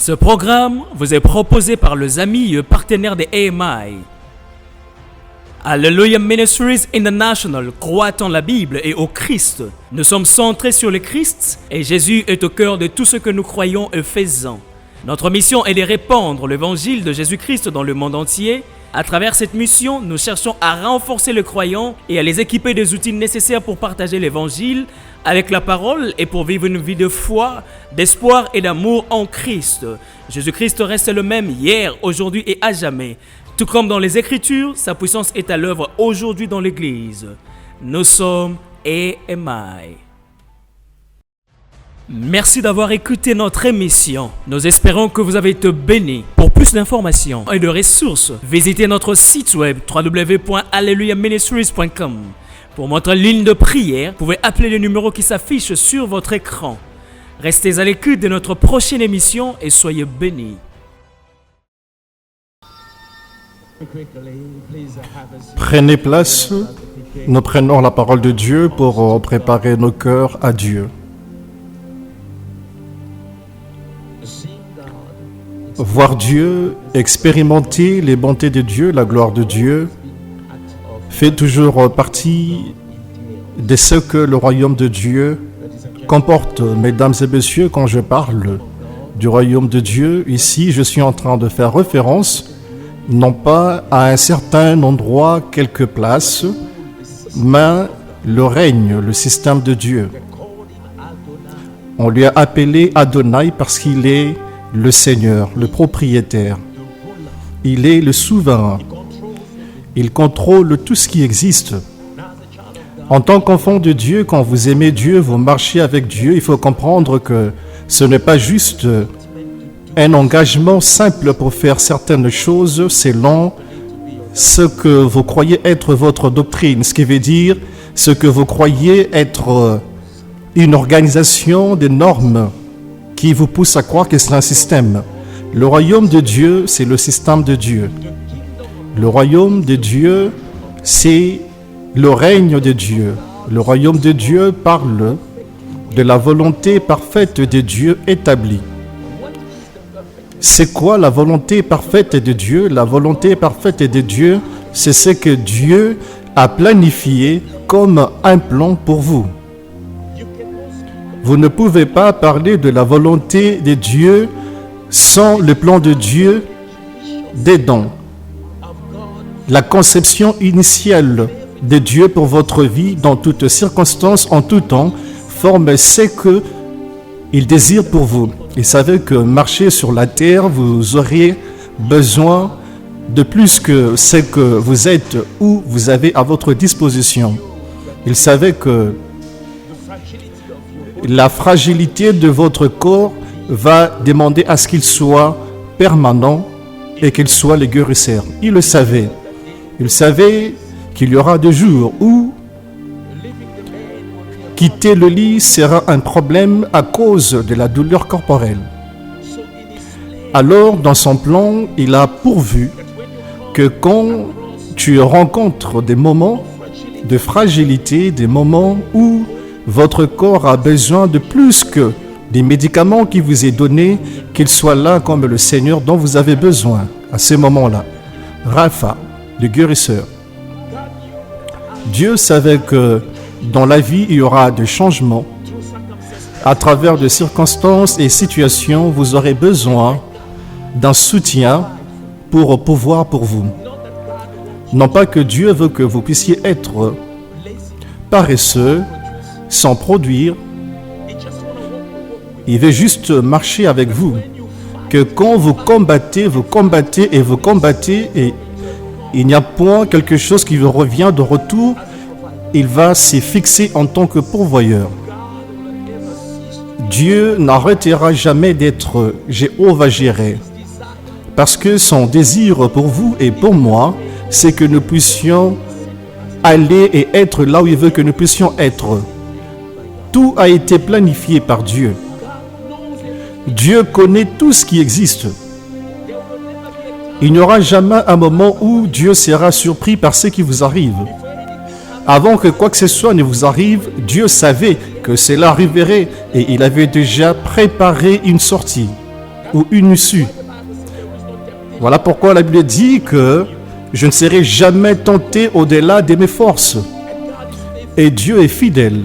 Ce programme vous est proposé par les amis et partenaires de AMI. Hallelujah Ministries International croit en la Bible et au Christ. Nous sommes centrés sur le Christ et Jésus est au cœur de tout ce que nous croyons et faisons. Notre mission est de répandre l'évangile de Jésus-Christ dans le monde entier. À travers cette mission, nous cherchons à renforcer les croyants et à les équiper des outils nécessaires pour partager l'évangile avec la parole et pour vivre une vie de foi, d'espoir et d'amour en Christ. Jésus-Christ reste le même hier, aujourd'hui et à jamais. Tout comme dans les Écritures, sa puissance est à l'œuvre aujourd'hui dans l'Église. Nous sommes AMI. Merci d'avoir écouté notre émission. Nous espérons que vous avez été bénis. Pour plus d'informations et de ressources, visitez notre site web www.hallelujahministries.com. Pour notre ligne de prière, vous pouvez appeler le numéro qui s'affiche sur votre écran. Restez à l'écoute de notre prochaine émission et soyez bénis. Prenez place, nous prenons la parole de Dieu pour préparer nos cœurs à Dieu. Voir Dieu, expérimenter les bontés de Dieu, la gloire de Dieu, fait toujours partie de ce que le royaume de Dieu comporte. Mesdames et messieurs, quand je parle du royaume de Dieu, ici, je suis en train de faire référence, non pas à un certain endroit, quelque place, mais le règne, le système de Dieu. On lui a appelé Adonai parce qu'il est le Seigneur, le propriétaire. Il est le souverain. Il contrôle tout ce qui existe. En tant qu'enfant de Dieu, quand vous aimez Dieu, vous marchez avec Dieu, il faut comprendre que ce n'est pas juste un engagement simple pour faire certaines choses selon ce que vous croyez être votre doctrine, ce qui veut dire ce que vous croyez être une organisation des normes qui vous pousse à croire que c'est un système. Le royaume de Dieu, c'est le système de Dieu. Le royaume de Dieu, c'est le règne de Dieu. Le royaume de Dieu parle de la volonté parfaite de Dieu établie. C'est quoi la volonté parfaite de Dieu? La volonté parfaite de Dieu, c'est ce que Dieu a planifié comme un plan pour vous. Vous ne pouvez pas parler de la volonté de Dieu sans le plan de Dieu dedans. La conception initiale de Dieu pour votre vie, dans toutes circonstances, en tout temps, forme ce qu'il désire pour vous. Il savait que marcher sur la terre, vous auriez besoin de plus que ce que vous êtes ou vous avez à votre disposition. Il savait que la fragilité de votre corps va demander à ce qu'il soit permanent et qu'il soit le guérisseur. Il le savait. Il savait qu'il y aura des jours où quitter le lit sera un problème à cause de la douleur corporelle. Alors, dans son plan, il a pourvu que quand tu rencontres des moments de fragilité, des moments où votre corps a besoin de plus que des médicaments qui vous est donnés, qu'il soit là comme le Seigneur dont vous avez besoin à ce moment-là. Rapha, le guérisseur. Dieu savait que dans la vie, il y aura des changements. À travers des circonstances et situations, vous aurez besoin d'un soutien pour pouvoir pour vous. Non pas que Dieu veut que vous puissiez être paresseux, sans produire. Il veut juste marcher avec vous. Que quand vous combattez et il n'y a point quelque chose qui vous revient de retour, il va se fixer en tant que pourvoyeur. Dieu n'arrêtera jamais d'être Jéhovah Jireh. Parce que son désir pour vous et pour moi, c'est que nous puissions aller et être là où il veut que nous puissions être. Tout a été planifié par Dieu. Dieu connaît tout ce qui existe. Il n'y aura jamais un moment où Dieu sera surpris par ce qui vous arrive. Avant que quoi que ce soit ne vous arrive, Dieu savait que cela arriverait et il avait déjà préparé une sortie. ou une issue. Voilà pourquoi la Bible dit que je ne serai jamais tenté au-delà de mes forces. Et Dieu est fidèle.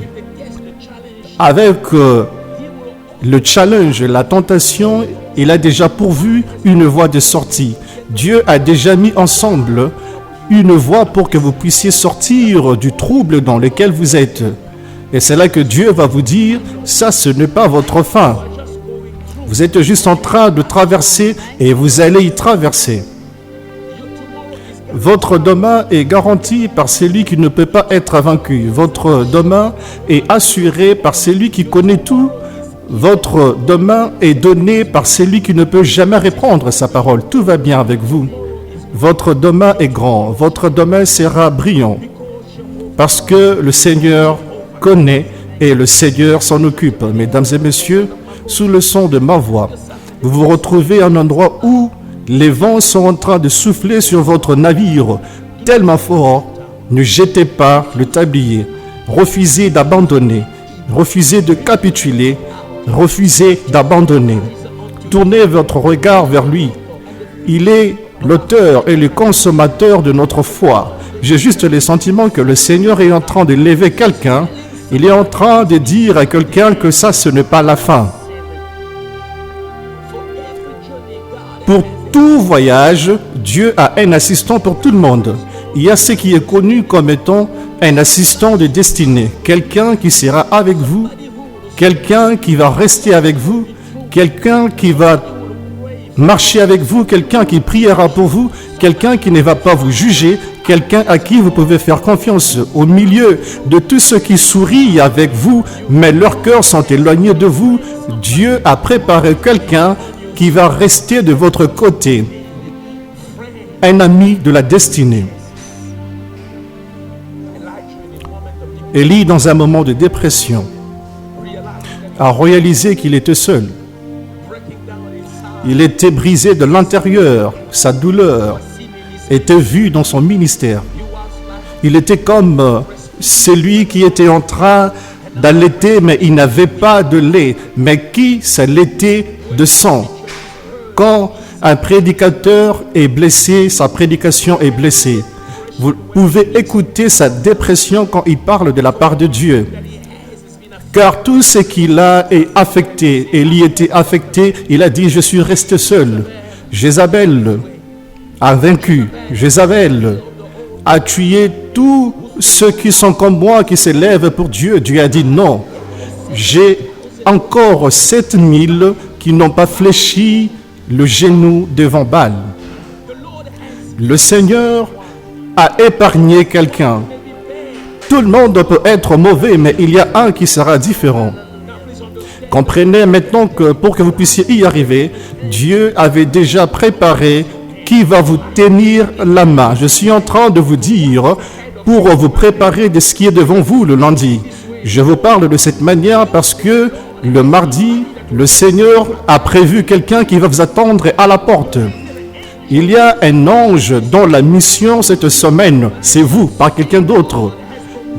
Avec le challenge, la tentation, il a déjà pourvu une voie de sortie. Dieu a déjà mis ensemble une voie pour que vous puissiez sortir du trouble dans lequel vous êtes. Et c'est là que Dieu va vous dire, ça ce n'est pas votre fin. Vous êtes juste en train de traverser et vous allez y traverser. Votre demain est garanti par celui qui ne peut pas être vaincu. Votre demain est assuré par celui qui connaît tout. Votre demain est donné par celui qui ne peut jamais reprendre sa parole. Tout va bien avec vous. Votre demain est grand. Votre demain sera brillant. Parce que le Seigneur connaît et le Seigneur s'en occupe. Mesdames et messieurs, sous le son de ma voix, vous vous retrouvez à un endroit où les vents sont en train de souffler sur votre navire tellement fort. Ne jetez pas le tablier. Refusez d'abandonner. Refusez de capituler. Refusez d'abandonner. Tournez votre regard vers lui. Il est l'auteur et le consommateur de notre foi. J'ai juste le sentiment que le Seigneur est en train de lever quelqu'un. Il est en train de dire à quelqu'un que ça, ce n'est pas la fin. Pour tout voyage, Dieu a un assistant pour tout le monde. Il y a ce qui est connu comme étant un assistant de destinée. Quelqu'un qui sera avec vous, quelqu'un qui va rester avec vous, quelqu'un qui va marcher avec vous, quelqu'un qui priera pour vous, quelqu'un qui ne va pas vous juger, quelqu'un à qui vous pouvez faire confiance. Au milieu de tous ceux qui sourient avec vous, mais leurs cœurs sont éloignés de vous, Dieu a préparé quelqu'un qui va rester de votre côté, un ami de la destinée. Élie, dans un moment de dépression, a réalisé qu'il était seul. Il était brisé de l'intérieur, sa douleur était vue dans son ministère. Il était comme celui qui était en train d'allaiter, mais il n'avait pas de lait, mais qui s'allaitait de sang. Quand un prédicateur est blessé, sa prédication est blessée. Vous pouvez écouter sa dépression quand il parle de la part de Dieu. Car tout ce qu'il a est affecté. Élie était affecté. Il a dit, je suis resté seul. Jézabel a vaincu. Jézabel a tué tous ceux qui sont comme moi, qui s'élèvent pour Dieu. Dieu a dit, non. J'ai encore 7000 qui n'ont pas fléchi le genou devant Baal. Le Seigneur a épargné quelqu'un. Tout le monde peut être mauvais, mais il y a un qui sera différent. Comprenez maintenant que pour que vous puissiez y arriver, Dieu avait déjà préparé qui va vous tenir la main. Je suis en train de vous dire, pour vous préparer de ce qui est devant vous le lundi. Je vous parle de cette manière parce que le mardi, le Seigneur a prévu quelqu'un qui va vous attendre à la porte. Il y a un ange dont la mission cette semaine, c'est vous, pas quelqu'un d'autre.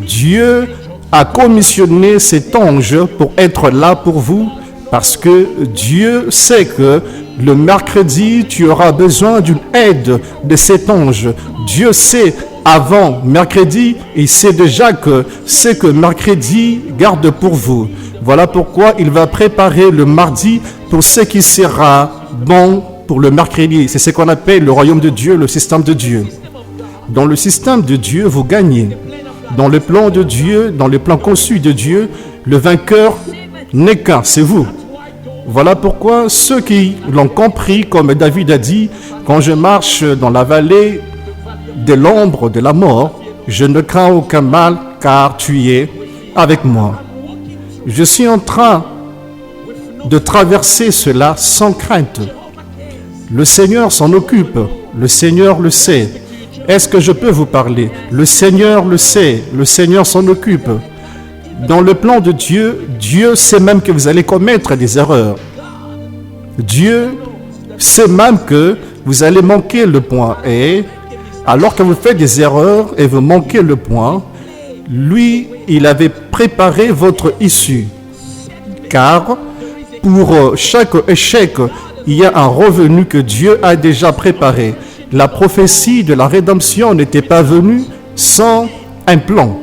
Dieu a commissionné cet ange pour être là pour vous parce que Dieu sait que le mercredi, tu auras besoin d'une aide de cet ange. Dieu sait avant mercredi, il sait déjà que ce que mercredi garde pour vous. Voilà pourquoi il va préparer le mardi pour ce qui sera bon pour le mercredi. C'est ce qu'on appelle le royaume de Dieu, le système de Dieu. Dans le système de Dieu, vous gagnez. Dans le plan de Dieu, dans le plan conçu de Dieu, le vainqueur n'est qu'un, c'est vous. Voilà pourquoi ceux qui l'ont compris, comme David a dit, quand je marche dans la vallée de l'ombre de la mort, je ne crains aucun mal car tu es avec moi. Je suis en train de traverser cela sans crainte. Le Seigneur s'en occupe, le Seigneur le sait. Est-ce que je peux vous parler? Le Seigneur le sait, le Seigneur s'en occupe. Dans le plan de Dieu, Dieu sait même que vous allez commettre des erreurs. Dieu sait même que vous allez manquer le point. Et alors que vous faites des erreurs et vous manquez le point, lui, il avait préparé votre issue. Car pour chaque échec Il y a un revenu que Dieu a déjà préparé. La prophétie de la rédemption n'était pas venue sans un plan.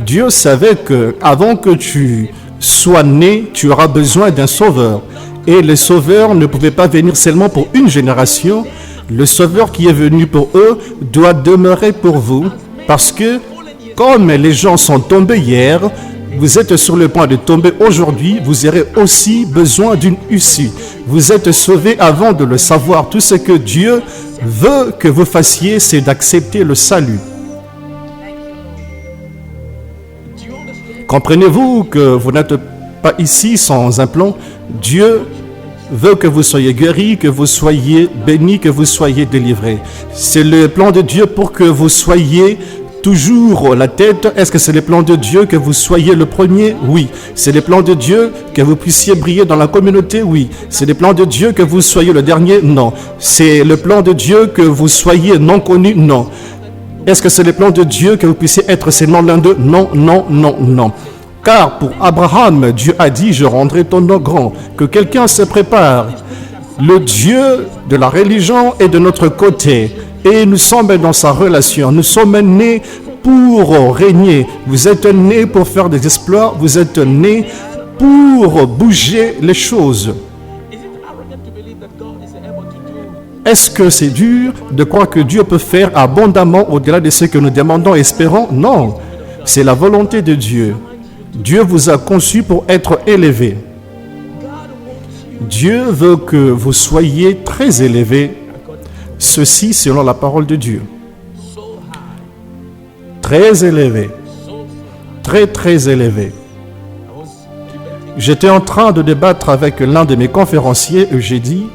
Dieu savait que avant que tu sois né, tu auras besoin d'un sauveur. Et le sauveur ne pouvait pas venir seulement pour une génération. Le sauveur qui est venu pour eux doit demeurer pour vous. Parce que comme les gens sont tombés hier, vous êtes sur le point de tomber aujourd'hui, vous aurez aussi besoin d'une issue. Vous êtes sauvés avant de le savoir. Tout ce que Dieu veut que vous fassiez, c'est d'accepter le salut. Comprenez-vous que vous n'êtes pas ici sans un plan? Dieu veut que vous soyez guéris, que vous soyez bénis, que vous soyez délivrés. C'est le plan de Dieu pour que vous soyez toujours la tête. Est-ce que c'est le plan de Dieu que vous soyez le premier? Oui. C'est le plan de Dieu que vous puissiez briller dans la communauté? Oui. C'est le plan de Dieu que vous soyez le dernier? Non. C'est le plan de Dieu que vous soyez non connu? Non. Est-ce que c'est le plan de Dieu que vous puissiez être seulement l'un d'eux? Non, non, non, non. Car pour Abraham, Dieu a dit, je rendrai ton nom grand. Que quelqu'un se prépare. Le Dieu de la religion est de notre côté. Et nous sommes dans sa relation. Nous sommes nés pour régner. Vous êtes nés pour faire des exploits. Vous êtes nés pour bouger les choses. Est-ce que c'est dur de croire que Dieu peut faire abondamment au-delà de ce que nous demandons et espérons? Non. C'est la volonté de Dieu. Dieu vous a conçu pour être élevé. Dieu veut que vous soyez très élevés. Ceci selon la parole de Dieu. Très élevé. Très, très élevé. J'étais en train de débattre avec l'un de mes conférenciers et j'ai dit,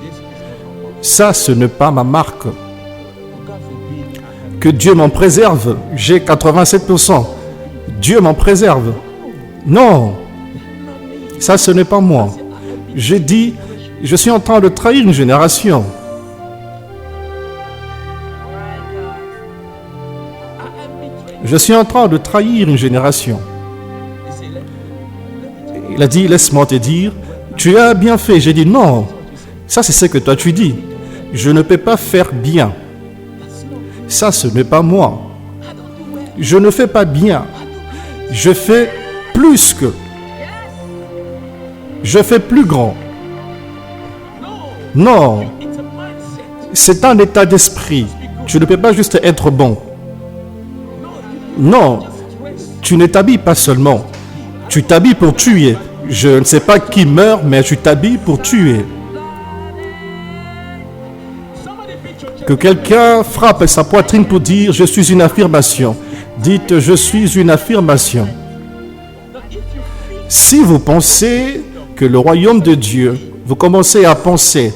ça, ce n'est pas ma marque. Que Dieu m'en préserve. J'ai 87%. Dieu m'en préserve. Non. Ça, ce n'est pas moi. J'ai dit, je suis en train de trahir une génération. Je suis en train de trahir une génération. Il a dit, laisse-moi te dire, tu as bien fait. J'ai dit, non, ça c'est ce que toi tu dis. Je ne peux pas faire bien. Ça, ce n'est pas moi. Je ne fais pas bien. Je fais plus que. Je fais plus grand. Non. C'est un état d'esprit. Tu ne peux pas juste être bon. Non, tu ne t'habilles pas seulement. Tu t'habilles pour tuer. Je ne sais pas qui meurt, mais tu t'habilles pour tuer. Que quelqu'un frappe sa poitrine pour dire « Je suis une affirmation ». Dites « Je suis une affirmation ». Si vous pensez que le royaume de Dieu, vous commencez à penser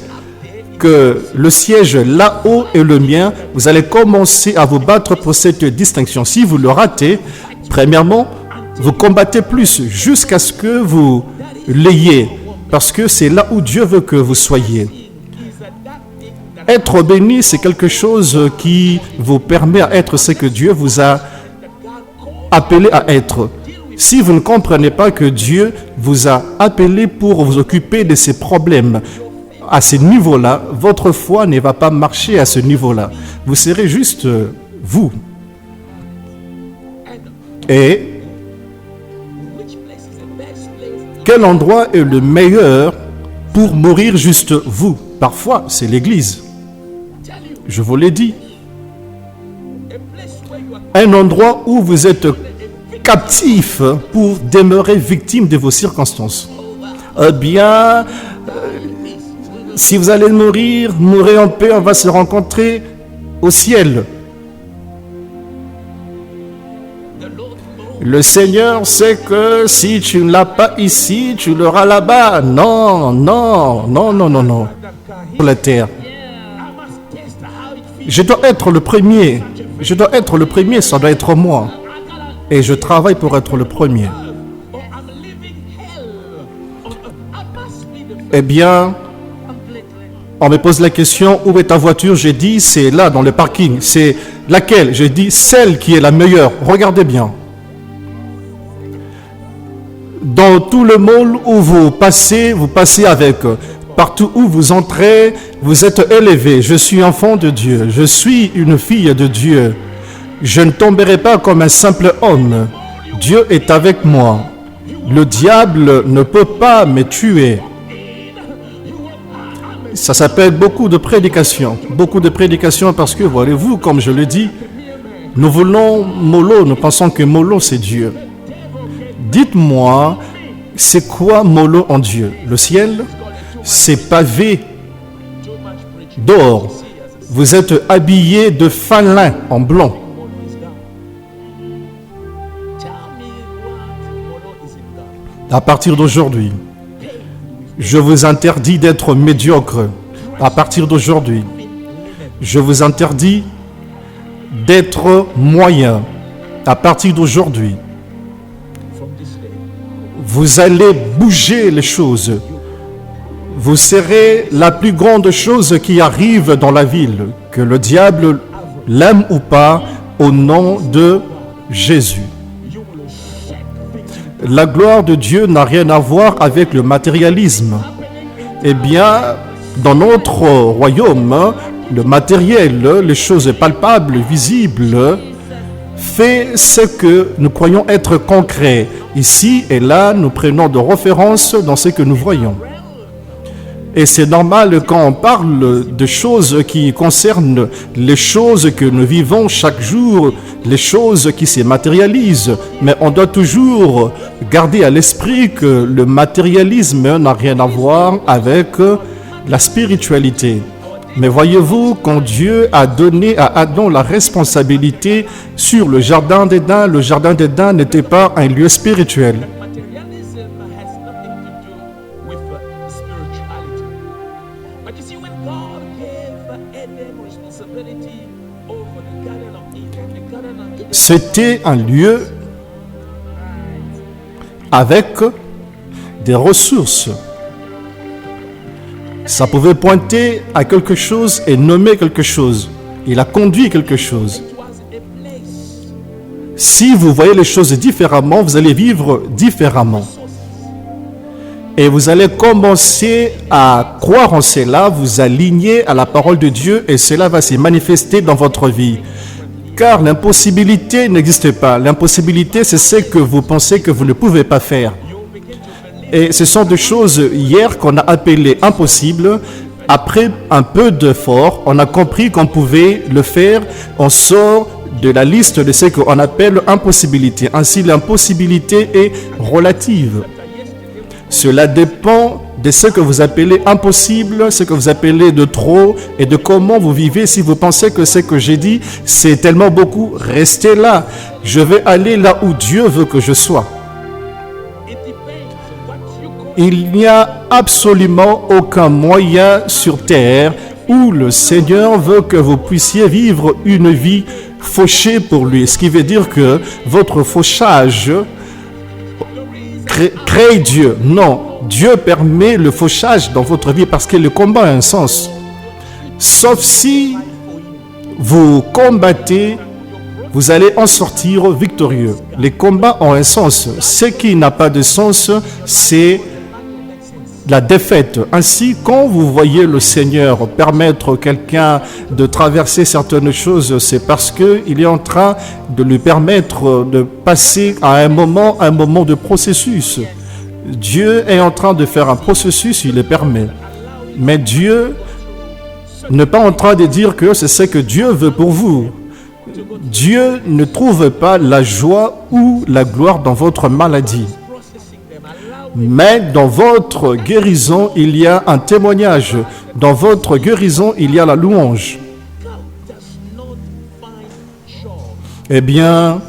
que le siège là-haut est le mien, vous allez commencer à vous battre pour cette distinction. Si vous le ratez, premièrement, vous combattez plus jusqu'à ce que vous l'ayez, parce que c'est là où Dieu veut que vous soyez. Être béni, c'est quelque chose qui vous permet à être ce que Dieu vous a appelé à être. Si vous ne comprenez pas que Dieu vous a appelé pour vous occuper de ses problèmes, à ce niveau-là, votre foi ne va pas marcher à ce niveau-là. Vous serez juste vous. Et quel endroit est le meilleur pour mourir juste vous? Parfois, c'est l'église. Je vous l'ai dit. Un endroit où vous êtes captif pour demeurer victime de vos circonstances. Si vous allez mourir, mourrez en paix, on va se rencontrer au ciel. Le Seigneur sait que si tu ne l'as pas ici, tu l'auras là-bas. Non, non, non, non, non, non. Sur la terre. Je dois être le premier. Je dois être le premier, ça doit être moi. Et je travaille pour être le premier. Eh bien, on me pose la question, où est ta voiture? J'ai dit, c'est là, dans le parking. C'est laquelle? J'ai dit, celle qui est la meilleure. Regardez bien. Dans tout le monde où vous passez avec Partout où vous entrez, vous êtes élevé. Je suis enfant de Dieu. Je suis une fille de Dieu. Je ne tomberai pas comme un simple homme. Dieu est avec moi. Le diable ne peut pas me tuer. Ça s'appelle beaucoup de prédications. Beaucoup de prédications parce que, voyez-vous, comme je le dis, nous voulons Molo, nous pensons que Molo c'est Dieu. Dites-moi, c'est quoi Molo en Dieu? Le ciel, c'est pavé d'or. Vous êtes habillé de fin lin en blanc. À partir d'aujourd'hui, je vous interdis d'être médiocre. À partir d'aujourd'hui, je vous interdis d'être moyen. À partir d'aujourd'hui, vous allez bouger les choses. Vous serez la plus grande chose qui arrive dans la ville, que le diable l'aime ou pas, au nom de Jésus. La gloire de Dieu n'a rien à voir avec le matérialisme. Eh bien, dans notre royaume, le matériel, les choses palpables, visibles, fait ce que nous croyons être concret. Ici et là, nous prenons de référence dans ce que nous voyons. Et c'est normal quand on parle de choses qui concernent les choses que nous vivons chaque jour, les choses qui se matérialisent. Mais on doit toujours garder à l'esprit que le matérialisme n'a rien à voir avec la spiritualité. Mais voyez-vous, quand Dieu a donné à Adam la responsabilité sur le jardin d'Éden n'était pas un lieu spirituel. C'était un lieu avec des ressources. Ça pouvait pointer à quelque chose et nommer quelque chose. Il a conduit quelque chose. Si vous voyez les choses différemment, vous allez vivre différemment. Et vous allez commencer à croire en cela, vous aligner à la parole de Dieu et cela va se manifester dans votre vie. Car l'impossibilité n'existe pas. L'impossibilité, c'est ce que vous pensez que vous ne pouvez pas faire. Et ce sont des choses hier qu'on a appelées impossibles. Après un peu d'effort, on a compris qu'on pouvait le faire. On sort de la liste de ce qu'on appelle impossibilité. Ainsi, l'impossibilité est relative. Cela dépend de ce que vous appelez impossible, ce que vous appelez de trop et de comment vous vivez. Si vous pensez que ce que j'ai dit, c'est tellement beaucoup, restez là. Je vais aller là où Dieu veut que je sois. Il n'y a absolument aucun moyen sur terre où le Seigneur veut que vous puissiez vivre une vie fauchée pour lui. Ce qui veut dire que votre fauchage crée Dieu. Non, Dieu permet le fauchage dans votre vie parce que le combat a un sens. Sauf si vous combattez, vous allez en sortir victorieux. Les combats ont un sens. Ce qui n'a pas de sens, c'est la défaite. Ainsi, quand vous voyez le Seigneur permettre à quelqu'un de traverser certaines choses, c'est parce qu'il est en train de lui permettre de passer à un moment de processus. Dieu est en train de faire un processus, il le permet. Mais Dieu n'est pas en train de dire que c'est ce que Dieu veut pour vous. Dieu ne trouve pas la joie ou la gloire dans votre maladie. Mais dans votre guérison, il y a un témoignage. Dans votre guérison, il y a la louange. Eh bien,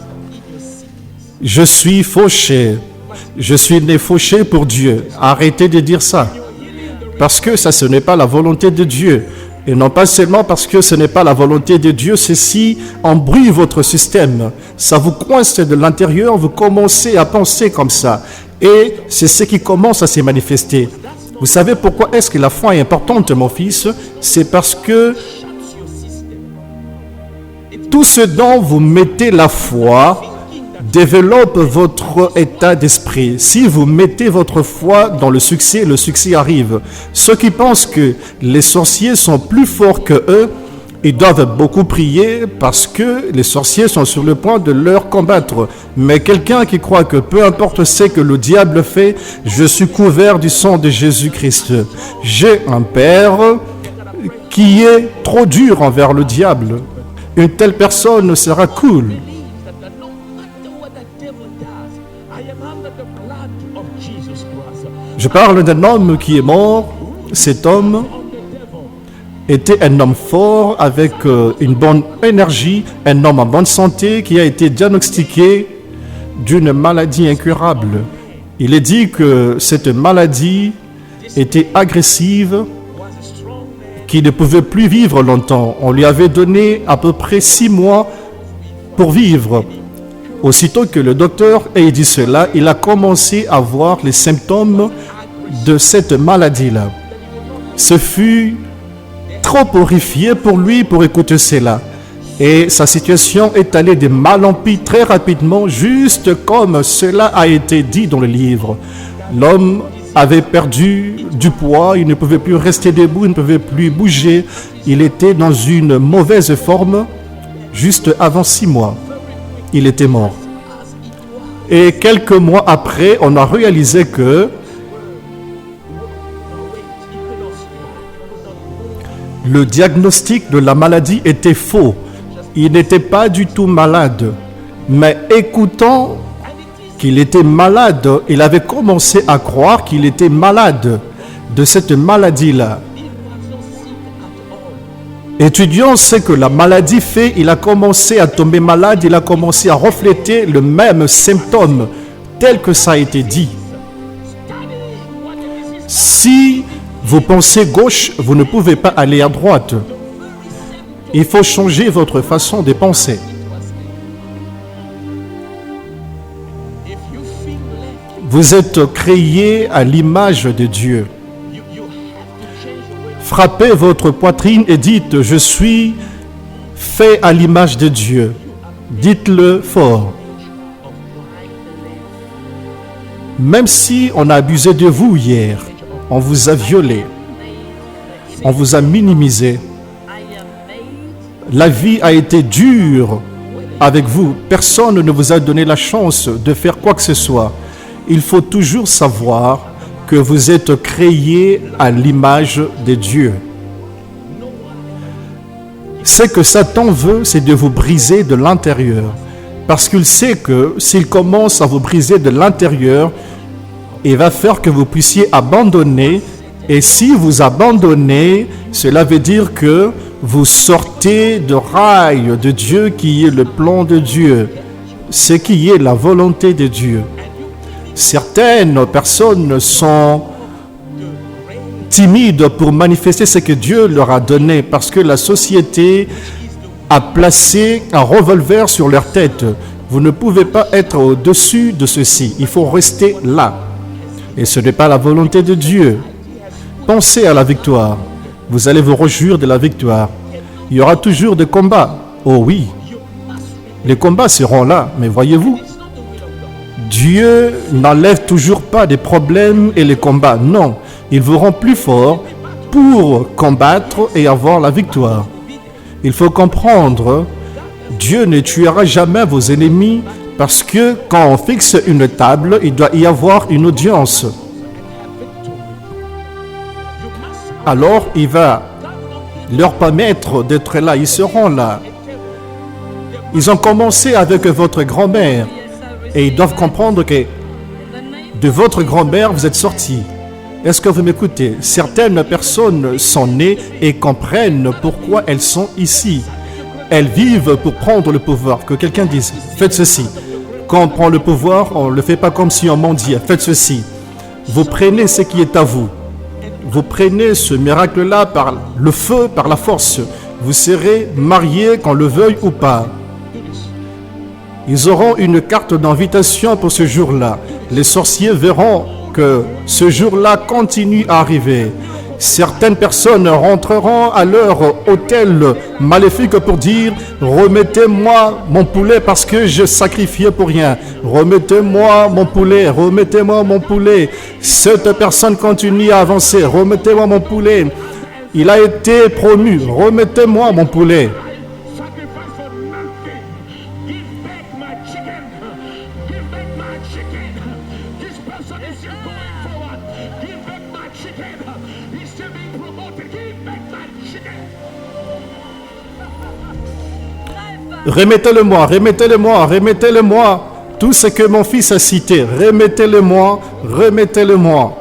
je suis fauché. Je suis né fauché pour Dieu. Arrêtez de dire ça. Parce que ça, ce n'est pas la volonté de Dieu. Et non pas seulement parce que ce n'est pas la volonté de Dieu, ceci embrouille votre système. Ça vous coince de l'intérieur, vous commencez à penser comme ça. Et c'est ce qui commence à se manifester. Vous savez pourquoi est-ce que la foi est importante, mon fils? C'est parce que tout ce dont vous mettez la foi développe votre état d'esprit. Si vous mettez votre foi dans le succès arrive. Ceux qui pensent que les sorciers sont plus forts que eux, ils doivent beaucoup prier parce que les sorciers sont sur le point de leur combattre. Mais quelqu'un qui croit que peu importe ce que le diable fait, je suis couvert du sang de Jésus-Christ. J'ai un Père qui est trop dur envers le diable. Une telle personne sera cool. Je parle d'un homme qui est mort. Cet homme était un homme fort avec une bonne énergie, un homme en bonne santé qui a été diagnostiqué d'une maladie incurable. Il est dit que cette maladie était agressive, qu'il ne pouvait plus vivre longtemps. On lui avait donné à peu près 6 mois pour vivre. Aussitôt que le docteur ait dit cela, il a commencé à voir les symptômes de cette maladie-là. Ce fut trop horrifié pour lui pour écouter cela. Et sa situation est allée de mal en pis très rapidement, juste comme cela a été dit dans le livre. L'homme avait perdu du poids, il ne pouvait plus rester debout, il ne pouvait plus bouger. Il était dans une mauvaise forme juste avant 6 mois. Il était mort. Et quelques mois après, on a réalisé que le diagnostic de la maladie était faux. Il n'était pas du tout malade. Mais écoutant qu'il était malade, il avait commencé à croire qu'il était malade de cette maladie-là. Étudiant ce que la maladie fait, il a commencé à tomber malade, il a commencé à refléter le même symptôme tel que ça a été dit. Si vous pensez gauche, vous ne pouvez pas aller à droite. Il faut changer votre façon de penser. Vous êtes créé à l'image de Dieu. Frappez votre poitrine et dites « Je suis fait à l'image de Dieu ». Dites-le fort. Même si on a abusé de vous hier, on vous a violé, on vous a minimisé, la vie a été dure avec vous, personne ne vous a donné la chance de faire quoi que ce soit. Il faut toujours savoir que vous êtes créés à l'image de Dieu. Ce que Satan veut, c'est de vous briser de l'intérieur. Parce qu'il sait que s'il commence à vous briser de l'intérieur, il va faire que vous puissiez abandonner. Et si vous abandonnez, cela veut dire que vous sortez de rail de Dieu qui est le plan de Dieu, ce qui est la volonté de Dieu. Certaines personnes sont timides pour manifester ce que Dieu leur a donné parce que la société a placé un revolver sur leur tête. Vous ne pouvez pas être au-dessus de ceci. Il faut rester là. Et ce n'est pas la volonté de Dieu. Pensez à la victoire. Vous allez vous réjouir de la victoire. Il y aura toujours des combats. Oh oui. Les combats seront là. Mais voyez-vous, Dieu n'enlève toujours pas des problèmes et les combats. Non, il vous rend plus fort pour combattre et avoir la victoire. Il faut comprendre, Dieu ne tuera jamais vos ennemis parce que quand on fixe une table, il doit y avoir une audience. Alors, il va leur permettre d'être là. Ils seront là. Ils ont commencé avec votre grand-mère. Et ils doivent comprendre que de votre grand-mère, vous êtes sortis. Est-ce que vous m'écoutez? Certaines personnes sont nées et comprennent pourquoi elles sont ici. Elles vivent pour prendre le pouvoir. Que quelqu'un dise, faites ceci. Quand on prend le pouvoir, on ne le fait pas comme si on mendiait. Faites ceci. Vous prenez ce qui est à vous. Vous prenez ce miracle-là par le feu, par la force. Vous serez mariés qu'on le veuille ou pas. Ils auront une carte d'invitation pour ce jour-là. Les sorciers verront que ce jour-là continue à arriver. Certaines personnes rentreront à leur hôtel maléfique pour dire « Remettez-moi mon poulet parce que je sacrifiais pour rien. Remettez-moi mon poulet, remettez-moi mon poulet. » Cette personne continue à avancer « Remettez-moi mon poulet. Il a été promu. Remettez-moi mon poulet. » Remettez-le-moi, remettez-le-moi, remettez-le-moi. Tout ce que mon fils a cité, remettez-le-moi, remettez-le-moi.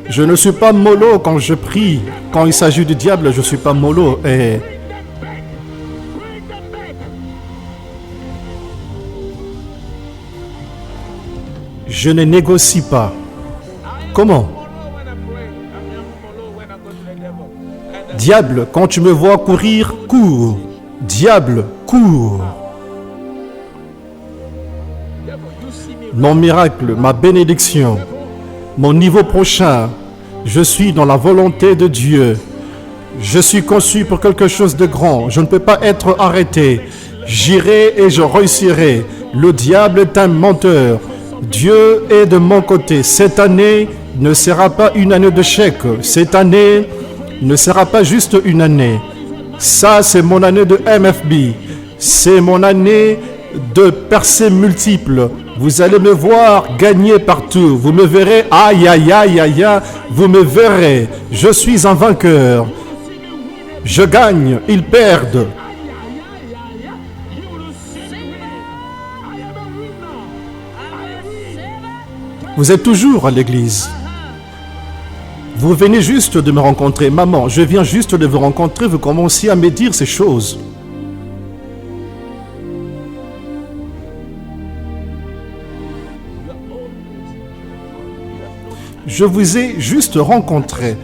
Je ne suis pas mollo quand je prie. Quand il s'agit du diable, je ne suis pas mollo. Et je ne négocie pas. Comment? Diable, quand tu me vois courir, cours. Diable, cours. Mon miracle, ma bénédiction, mon niveau prochain, je suis dans la volonté de Dieu. Je suis conçu pour quelque chose de grand. Je ne peux pas être arrêté. J'irai et je réussirai. Le diable est un menteur. Dieu est de mon côté. Cette année ne sera pas une année de chèque. Cette année ne sera pas juste une année. Ça, c'est mon année de MFB. C'est mon année de percées multiples. Vous allez me voir gagner partout. Vous me verrez, aïe, aïe, aïe, aïe, aïe. Vous me verrez. Je suis un vainqueur. Je gagne, ils perdent. Vous êtes toujours à l'église. Vous venez juste de me rencontrer. Maman, je viens juste de vous rencontrer. Vous commencez à me dire ces choses. Je vous ai juste rencontré.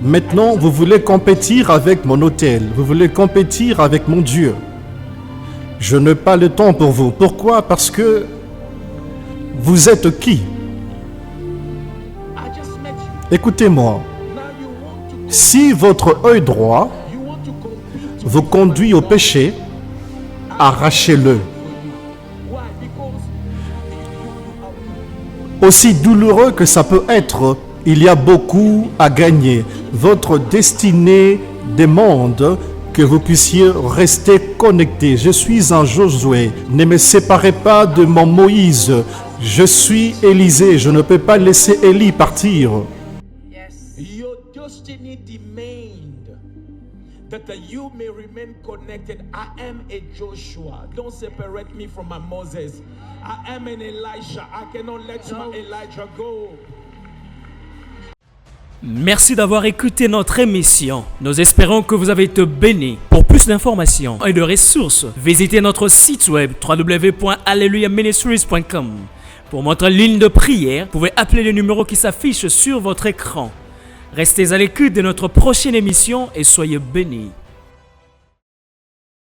Maintenant, vous voulez compétir avec mon autel. Vous voulez compétir avec mon Dieu. Je n'ai pas le temps pour vous. Pourquoi? Parce que vous êtes qui? Écoutez-moi. Si votre œil droit vous conduit au péché, arrachez-le. Aussi douloureux que ça peut être, il y a beaucoup à gagner. Votre destinée demande que vous puissiez rester connecté. Je suis un Josué. Ne me séparez pas de mon Moïse. Je suis Élisée. Je ne peux pas laisser Élie partir. Your destiny demanded that you may remain connected. I am a Joshua. Don't separate me from my Moses. I am an Elisha. I cannot let my Elijah go. Merci d'avoir écouté notre émission. Nous espérons que vous avez été bénis. Pour plus d'informations et de ressources, visitez notre site web www.alleluyaministries.com. Pour notre ligne de prière, vous pouvez appeler le numéro qui s'affiche sur votre écran. Restez à l'écoute de notre prochaine émission et soyez bénis.